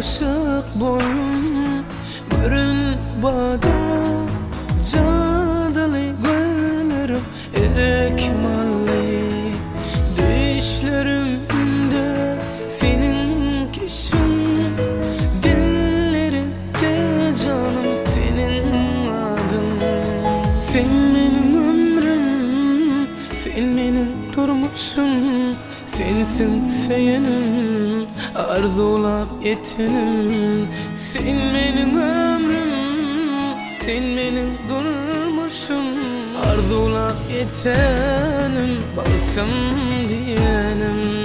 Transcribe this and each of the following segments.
aşık boyum görün bada cadılı gönlüm erek malli düşlerimde senin keşfin dillerimde canım senin adın. Sen benim ömrüm, sen benim durmuşum, sensin seyenim, arzulap yetenim. Sen benim ömrüm, sen benim durmuşum, arzulap yetenim, baktım diyenim.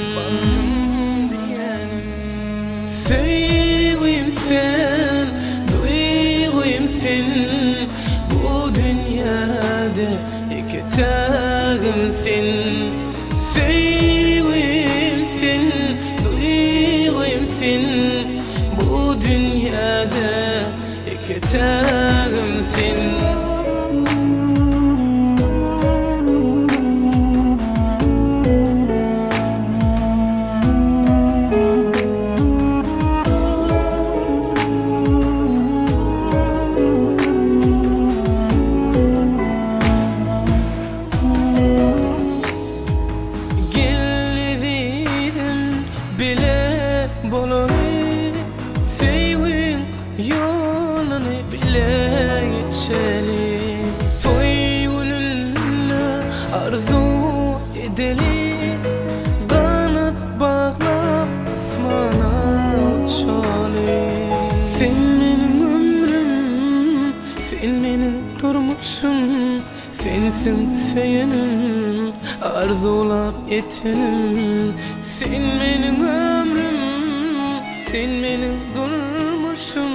Sevgim sen, duygum sen, bu dünyada iki tağım sen. Sevgim sen, duygum sen, bu dünyada iki tağım sen. Bile boloni sevgin yolunu bile geçeli, toy gülünle arzu edeli, kanat bağlap asmana uçalı. Sen benim ömrüm, sen benim durmuşum, sensin seyenim, arzulap yetenim. Sen benim ömrüm, sen benim durmuşum,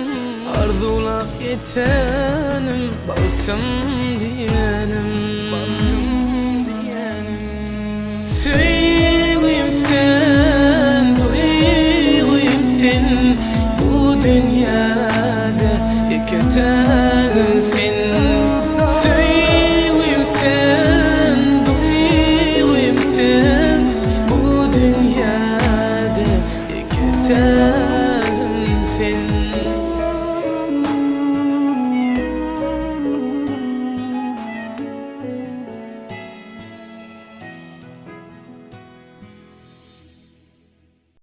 arzulap yetenim, baktım diyenim. Sevgim sen, duygum sen, bu dünyada iki tağım sen. Sevgim sen, duygum sen, bu dünyada iki tağım sen.